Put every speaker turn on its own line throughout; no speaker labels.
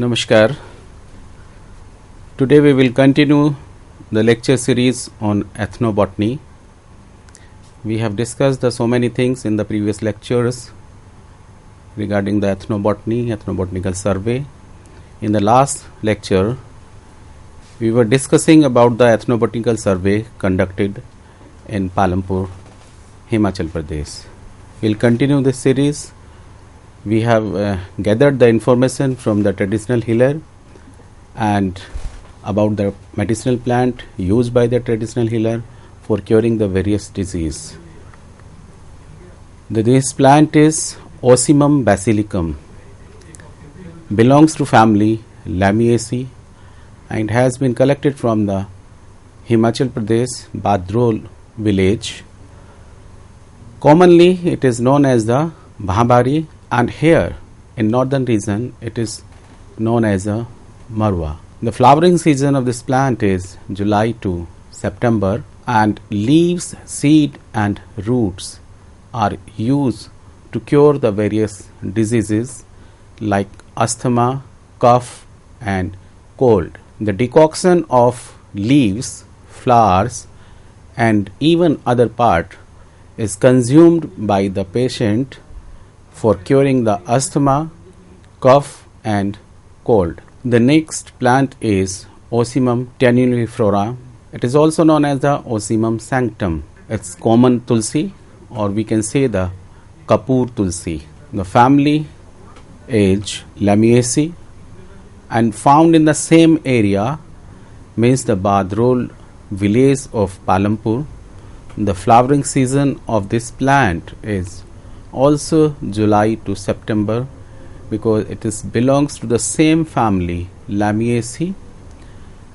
Namaskar. Today we will continue the lecture series on ethnobotany. We have discussed so many things in the previous lectures regarding the ethnobotanical survey. In the last lecture, we were discussing about the ethnobotanical survey conducted in Palampur, Himachal Pradesh. We will continue this series. We have gathered the information from the traditional healer and about the medicinal plant used by the traditional healer for curing the various disease. This plant is Ocimum basilicum, belongs to family Lamiaceae and has been collected from the Himachal Pradesh Badrol village. Commonly it is known as the Bhambari, and here in northern region it is known as a Marwa. The flowering season of this plant is July to September, and leaves, seed and roots are used to cure the various diseases like asthma, cough and cold. The decoction of leaves, flowers and even other part is consumed by the patient for curing the asthma, cough and cold. The next plant is Ocimum tenuiflora. It is also known as the Ocimum sanctum. It's common tulsi, or we can say the Kapoor tulsi. The family is Lamiaceae and found in the same area, means the Badrol village of Palampur. The flowering season of this plant is also July to September, because it belongs to the same family Lamiaceae,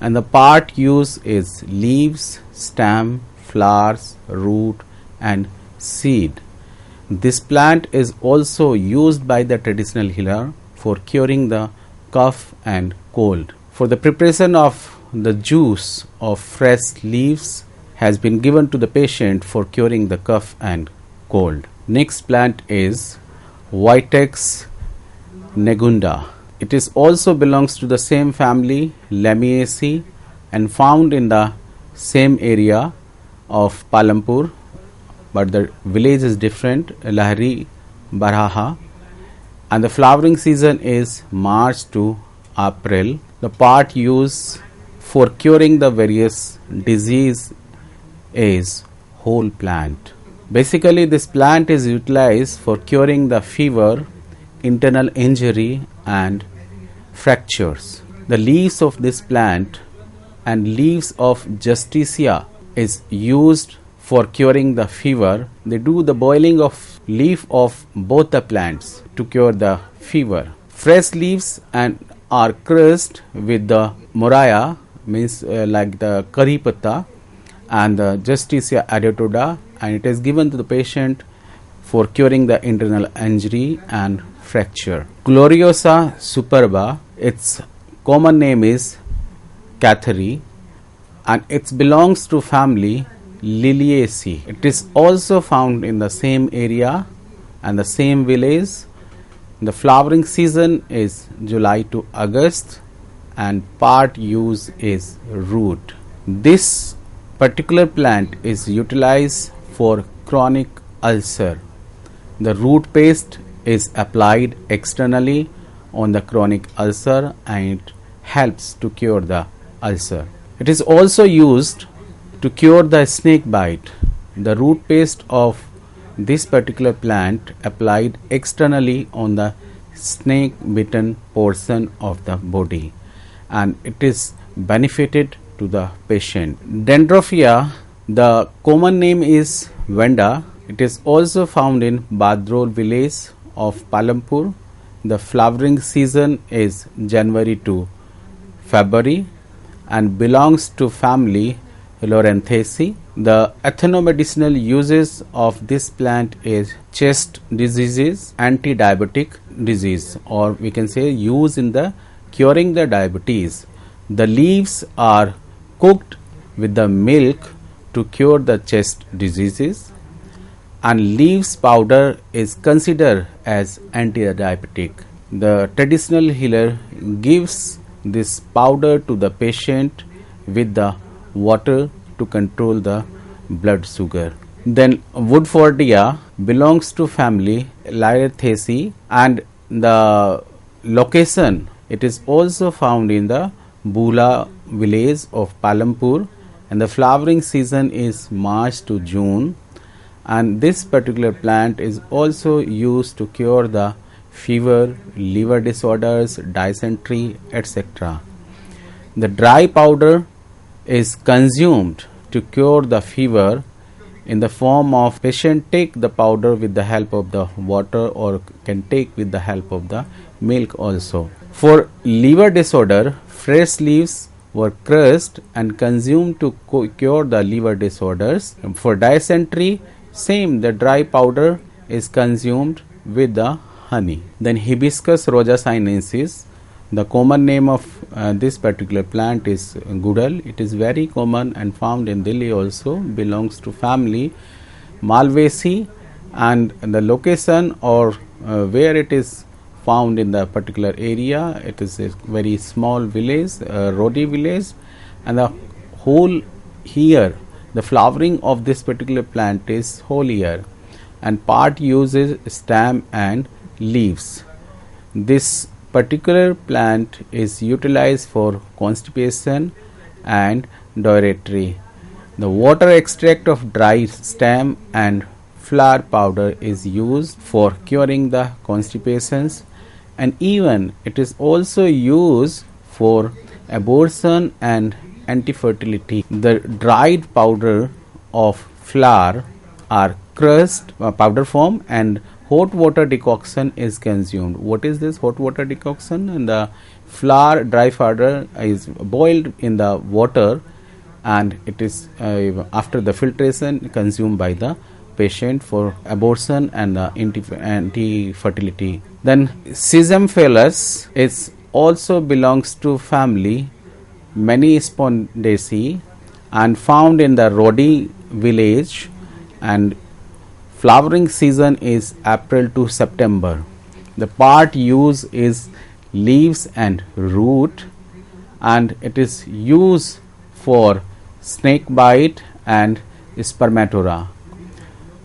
and the part used is leaves, stem, flowers, root and seed. This plant is also used by the traditional healer for curing the cough and cold. For the preparation of the juice of fresh leaves has been given to the patient for curing the cough and cold. Next plant is Vitex negunda. It is also belongs to the same family Lamiaceae and found in the same area of Palampur, but the village is different, Lahari Baraha, and the flowering season is March to April. The part used for curing the various disease is whole plant. Basically, this plant is utilized for curing the fever, internal injury and fractures. The leaves of this plant and leaves of Justicia is used for curing the fever. They do the boiling of leaf of both the plants to cure the fever. Fresh leaves and are crushed with the moraya, means like the curry patta, and the Justicia adetoda, and it is given to the patient for curing the internal injury and fracture. Gloriosa superba, its common name is Cathari, and it belongs to family Liliaceae. It is also found in the same area and the same village. The flowering season is July to August and part use is root. This particular plant is utilized for chronic ulcer. The root paste is applied externally on the chronic ulcer and it helps to cure the ulcer. It is also used to cure the snake bite. The root paste of this particular plant applied externally on the snake bitten portion of the body, and it is benefited to the patient. Dendrophia, the common name is Venda. It is also found in Badrol village of Palampur. The flowering season is January to February and belongs to family Loranthaceae. The ethnomedicinal uses of this plant is chest diseases, anti-diabetic disease, or we can say use in the curing the diabetes. The leaves are cooked with the milk to cure the chest diseases, and leaves powder is considered as anti-diabetic. the traditional healer gives this powder to the patient with the water to control the blood sugar. Then Woodfordia belongs to family Lyraceae, and the location, it is also found in the Bula village of Palampur, and the flowering season is March to June, and this particular plant is also used to cure the fever, liver disorders, dysentery, etc. The dry powder is consumed to cure the fever in the form of patient take the powder with the help of the water, or can take with the help of the milk also. For liver disorder, fresh leaves were crushed and consumed to cure the liver disorders. For dysentery, same, the dry powder is consumed with the honey. Then Hibiscus rosa sinensis, the common name of this particular plant is Gudal. It is very common and found in Delhi also, belongs to family Malvaceae, and the location or where it is found in the particular area, it is a very small village, Rodi village, and the whole year the flowering of this particular plant is whole year, and part uses stem and leaves. This particular plant is utilized for constipation and diarrhea. The water extract of dry stem and flower powder is used for curing the constipations, and even it is also used for abortion and anti-fertility. The dried powder of flower are crushed powder form, and hot water decoction is consumed. What is this hot water decoction? And the flour, dry powder is boiled in the water, and it is after the filtration consumed by the patient for abortion and anti-fertility. Then Sesame is also belongs to family Menispondaceae and found in the Rodi village, and flowering season is April to September. The part used is leaves and root, and it is used for snake bite and spermatora.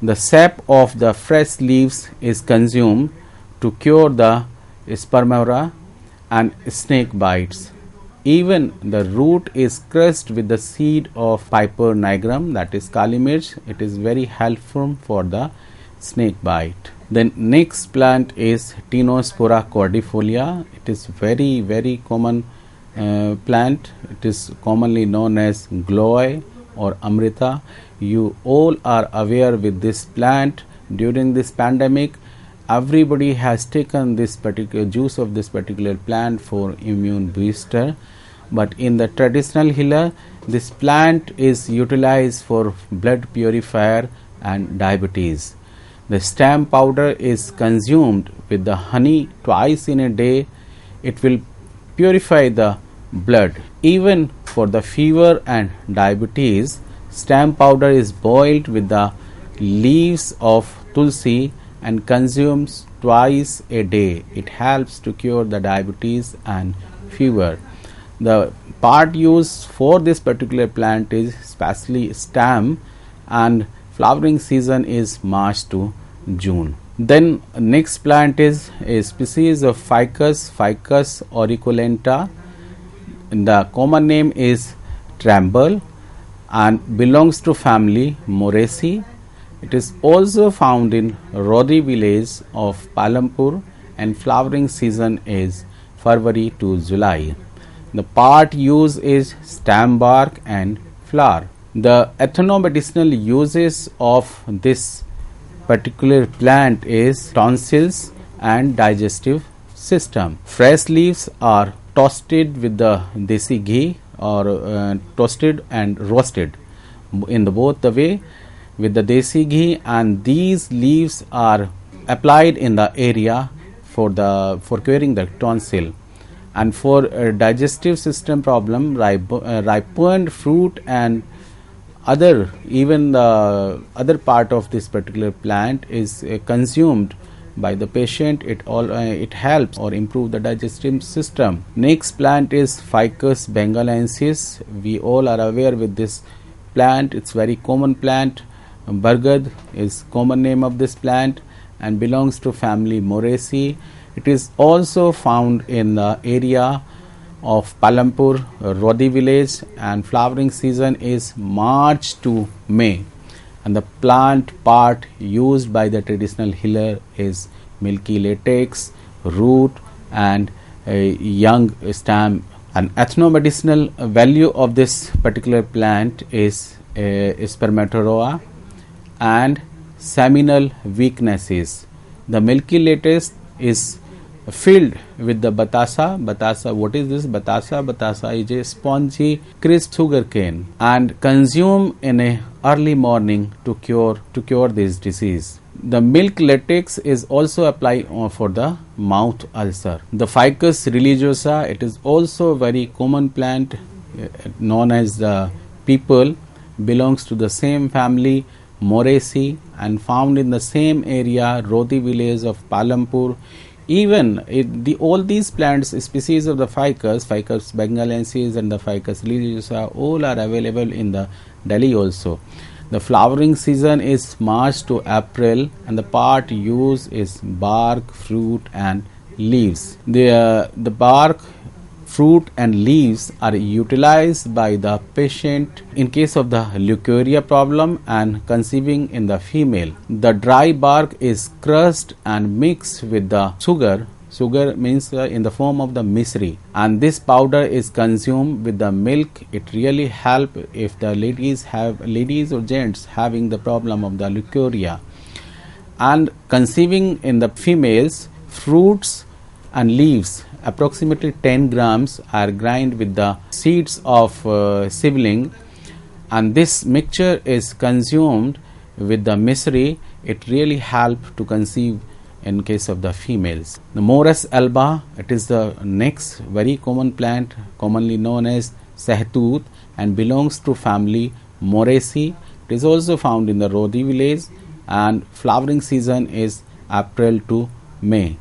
The sap of the fresh leaves is consumed to cure the spermatora and snake bites. Even the root is crushed with the seed of Piper nigrum, that is Kali Mirch. It is very helpful for the snake bite. Then next plant is Tinospora cordifolia. It is very common plant. It is commonly known as Gloy or Amrita. You all are aware with this plant. During this pandemic, everybody has taken this particular juice of this particular plant for immune booster. But in the traditional healer, this plant is utilized for blood purifier and diabetes. The stem powder is consumed with the honey twice in a day. It will purify the blood. Even for the fever and diabetes, stem powder is boiled with the leaves of tulsi and consumed twice a day. It helps to cure the diabetes and fever. The part used for this particular plant is especially stem, and flowering season is March to June. Then next plant is a species of ficus auriculenta. The common name is Tremble and belongs to family Moraceae. It is also found in Rodi village of Palampur, and flowering season is February to July. The part used is stem, bark and flower. The ethnomedicinal uses of this particular plant is tonsils and digestive system. Fresh leaves are toasted with the desi ghee, or toasted and roasted in the both the way with the desi ghee, and these leaves are applied in the area for curing the tonsil. And for digestive system problem, ripened fruit and even the other part of this particular plant is consumed by the patient. It helps or improve the digestive system. Next plant is Ficus bengalensis. We all are aware with this plant. It's very common plant. Bargad is common name of this plant and belongs to family Moraceae. It is also found in the area of Palampur, Rodi village, and flowering season is March to May. And the plant part used by the traditional healer is milky latex, root, and a young stem. An ethnomedicinal value of this particular plant is spermatoroa and seminal weaknesses. The milky latex is filled with the batasa. Batasa, what is this? Batasa is a spongy crisp sugar cane and consumed in a early morning to cure this disease. The milk latex is also applied for the mouth ulcer. The Ficus religiosa, it is also a very common plant known as the people, belongs to the same family Moraceae and found in the same area Rodi village of Palampur. Even all these plants, species of the Ficus bengalensis and the Ficus religiosa, all are available in the Delhi also. The flowering season is March to April and the part used is bark, fruit and leaves. The bark, fruit and leaves are utilized by the patient in case of the leukorrhea problem and conceiving in the female. The dry bark is crushed and mixed with the sugar. Sugar means in the form of the misri, and this powder is consumed with the milk. It really help if the ladies or gents having the problem of the leukorrhea. And conceiving in the females, fruits and leaves approximately 10 grams are grind with the seeds of sibling, and this mixture is consumed with the misri. It really help to conceive in case of the females. The Morus alba, it is the next very common plant commonly known as Sahtut and belongs to family Moraceae. It is also found in the Rodi village and flowering season is April to May.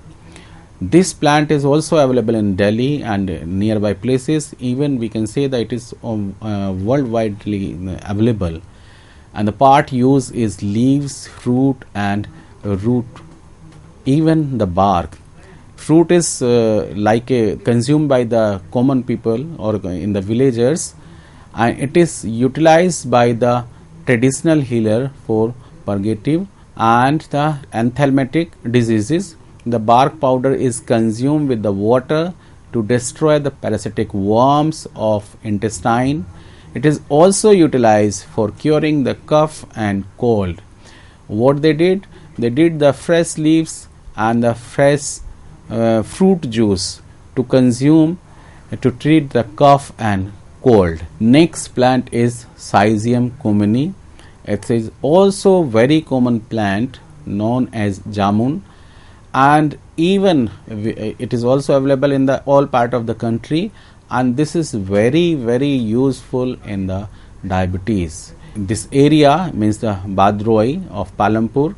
This plant is also available in Delhi and nearby places. Even we can say that it is worldwidely available. And the part used is leaves, fruit and root, even the bark. Fruit is consumed by the common people or in the villagers, and it is utilized by the traditional healer for purgative and the anthelmatic diseases. The bark powder is consumed with the water to destroy the parasitic worms of intestine. It is also utilized for curing the cough and cold. What they did the fresh leaves and the fresh fruit juice to consume to treat the cough and cold. Next plant is Syzygium communis. It is also very common plant known as jamun, and even it is also available in the all part of the country, and this is very useful in the diabetes. This area means the Badroi of Palampur,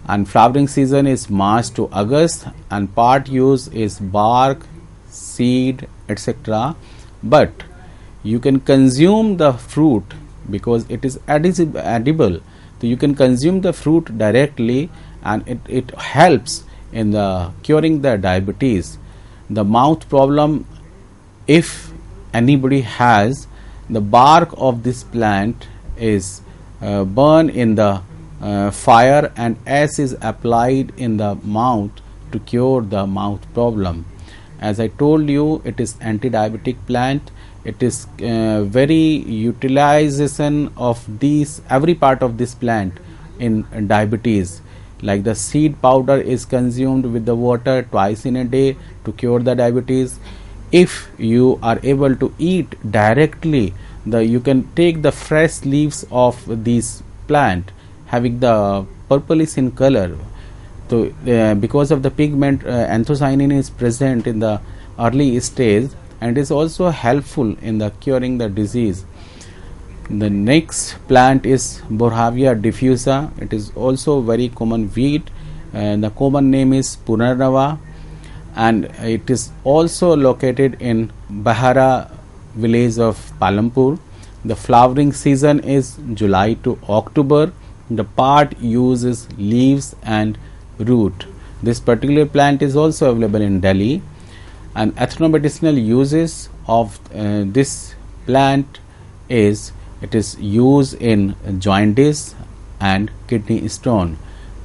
and flowering season is March to August, and part use is bark, seed, etc. But you can consume the fruit because it is edible. So you can consume the fruit directly, and it helps in the curing the diabetes. The mouth problem, if anybody has, the bark of this plant is burned in the fire and ash is applied in the mouth to cure the mouth problem. As I told you, it is anti-diabetic plant. It is very utilization of these every part of this plant in diabetes. Like the seed powder is consumed with the water twice in a day to cure the diabetes. If you are able to eat directly, you can take the fresh leaves of this plant having the purplish in color. So because of the pigment anthocyanin is present in the early stage, and is also helpful in the curing the disease. The next plant is Borhavia diffusa. It is also very common weed The common name is Punarnava, and it is also located in Bahara village of Palampur. The flowering season is July to October. The part uses leaves and root. This particular plant is also available in Delhi. And ethnomedicinal uses of this plant is it is used in jaundice and kidney stone.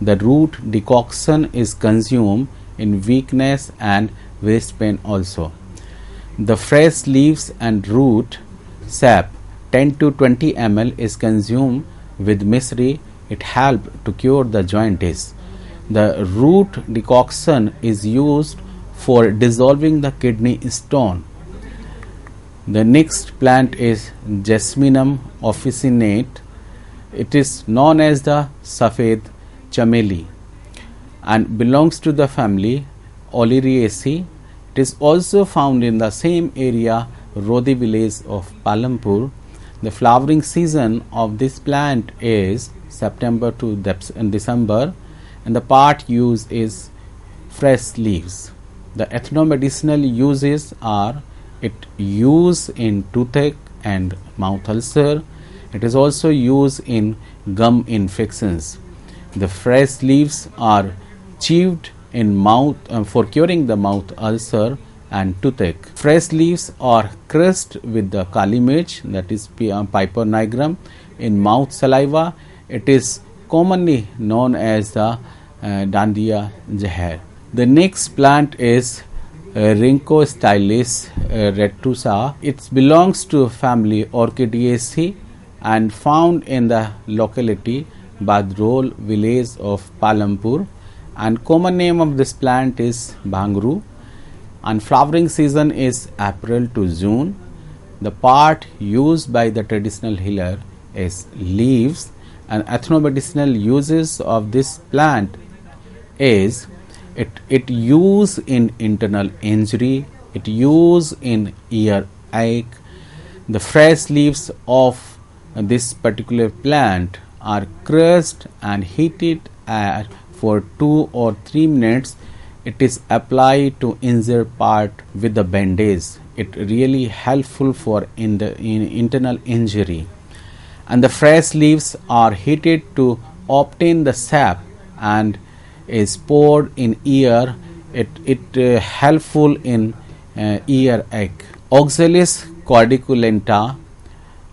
The root decoction is consumed in weakness and waist pain also. The fresh leaves and root sap 10 to 20 ml is consumed with misri. It helps to cure the jaundice. The root decoction is used for dissolving the kidney stone. The next plant is Jasminum officinate. It is known as the Safed Chameli and belongs to the family Olyriaceae. It is also found in the same area, Rodi village of Palampur. The flowering season of this plant is September to December, and the part used is fresh leaves. The ethnomedicinal uses are it used in toothache and mouth ulcer. It is also used in gum infections. The fresh leaves are chewed in mouth for curing the mouth ulcer and toothache. Fresh leaves are crushed with the kali mirch, that is Piper nigrum, in mouth saliva. It is commonly known as the Dandiya Zahar. The next plant is Rhyncho stylis retusa. It belongs to family Orchidaceae and found in the locality Badrol village of Palampur, and common name of this plant is Bhangru, and flowering season is April to June. The part used by the traditional healer is leaves, and ethnomedicinal uses of this plant is it used in internal injury, it used in ear ache. The fresh leaves of this particular plant are crushed and heated for 2 or 3 minutes. It is applied to injured part with the bandage. It really helpful for in internal injury. And the fresh leaves are heated to obtain the sap and is poured in ear. It helpful in ear ache. Oxalis cordiculenta,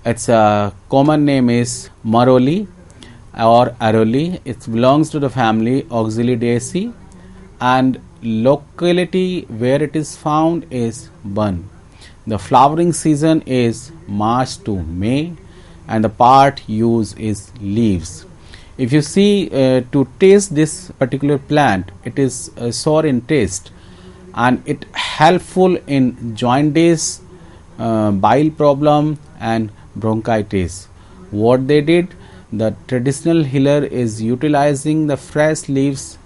its common name is Maroli or Aroli. It belongs to the family Oxalidaceae, and locality where it is found is Ban. The flowering season is March to May, and the part used is leaves. If you see to taste this particular plant, it is sour in taste, and it helpful in jaundice, bile problem and bronchitis. What they did, the traditional healer is utilizing the fresh leaves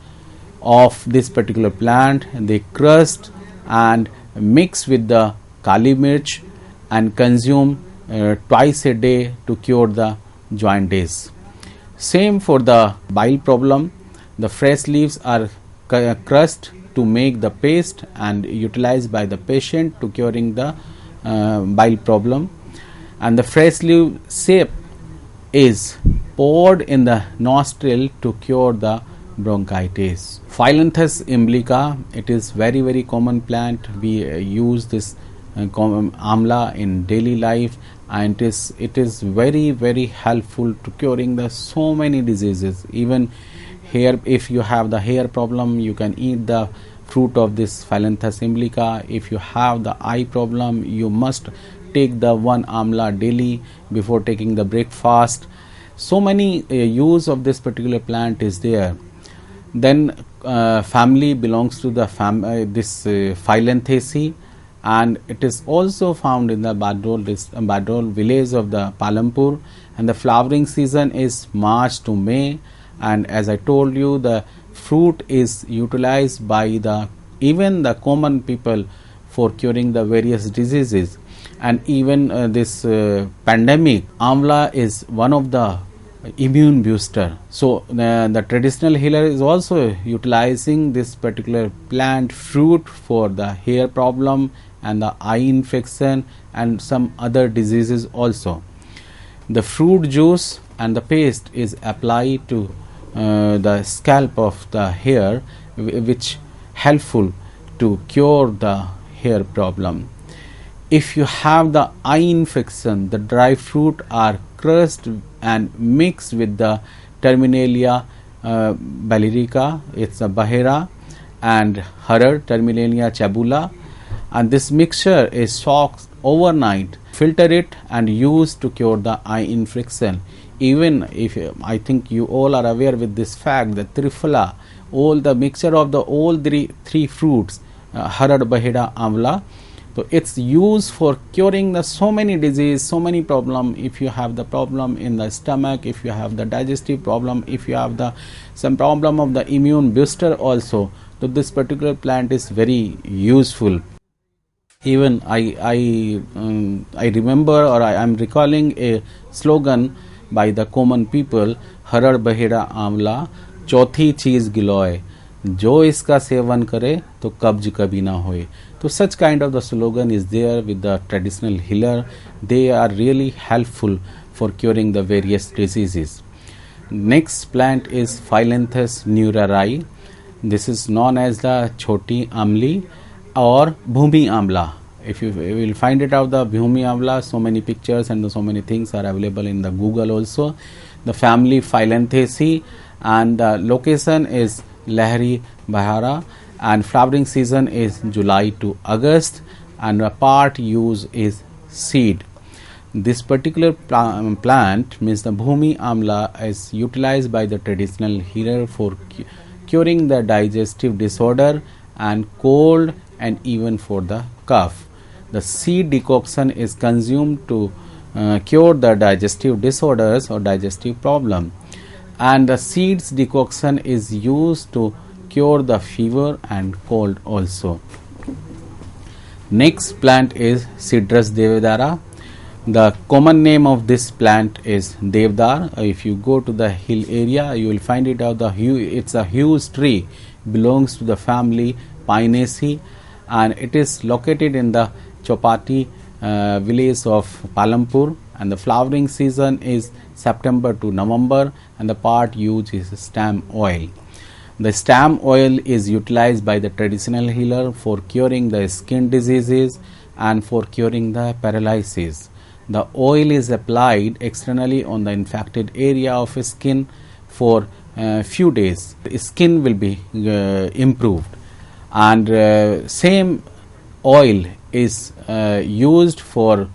of this particular plant, and they crushed and mix with the kali mirch and consume twice a day to cure the jaundice. Same for the bile problem. The fresh leaves are crushed to make the paste and utilized by the patient to curing the bile problem, and the fresh leaf sap is poured in the nostril to cure the bronchitis. Phyllanthus imblica, it is very common plant. We use this amla in daily life, and it is very helpful to curing the so many diseases. Even hair, if you have the hair problem, you can eat the fruit of this Phyllanthus imblica. If you have the eye problem, you must take the one amla daily before taking the breakfast. So many use of this particular plant is there. Then family belongs to the Phyllanthacea, and it is also found in the Badrol village of the Palampur, and the flowering season is March to May. And as I told you, the fruit is utilized by even the common people for curing the various diseases. And even this pandemic, amla is one of the immune booster. So the traditional healer is also utilizing this particular plant fruit for the hair problem and the eye infection and some other diseases also. The fruit juice and the paste is applied to the scalp of the hair, which helpful to cure the hair problem. If you have the eye infection, the dry fruit are crushed and mixed with the Terminalia balearica, it's a bahera, and Harar, Terminalia chabula, and this mixture is soaked overnight. Filter it and use to cure the eye infection. Even if I think you all are aware with this fact that Triphala, all the mixture of the all three fruits, Harar, Bahera, Amla, so it's used for curing the so many disease, so many problem. If you have the problem in the stomach, if you have the digestive problem, if you have the some problem of the immune booster also, so this particular plant is very useful. Even I remember, or I am recalling a slogan by the common people, हरड़ बहेड़ा आंवला चौथी चीज गिलोय, जो इसका seven करे तो कब्ज कभी ना होए. So such kind of the slogan is there with the traditional healer. They are really helpful for curing the various diseases. Next plant is Phyllanthus neurarai. This is known as the Choti Amli or Bhumi Amla. If you will find it out, the Bhumi Amla, so many pictures and so many things are available in the Google also. The family Phyllanthacea, and the location is Lahari, Bahara, and flowering season is July to August, and a part use is seed. This particular plant means the Bhumi Amla is utilized by the traditional healer for curing the digestive disorder and cold and even for the cough. The seed decoction is consumed to cure the digestive disorders or digestive problem, and the seeds decoction is used to cure the fever and cold also. Next plant is Cedrus deodara. The common name of this plant is Devdar. If you go to the hill area, you will find it out. It's a huge tree, belongs to the family Pinaceae, and it is located in the Chopati village of Palampur, and the flowering season is September to November, and the part used is stem oil. The stem oil is utilized by the traditional healer for curing the skin diseases and for curing the paralysis. The oil is applied externally on the infected area of skin for few days. The skin will be improved, and same oil is used for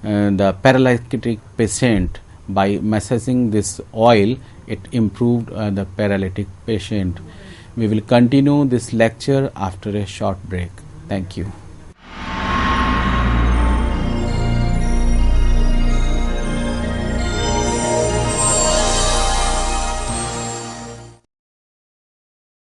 the paralytic patient. By massaging this oil, it improved the paralytic patient. We will continue this lecture after a short break. Thank you.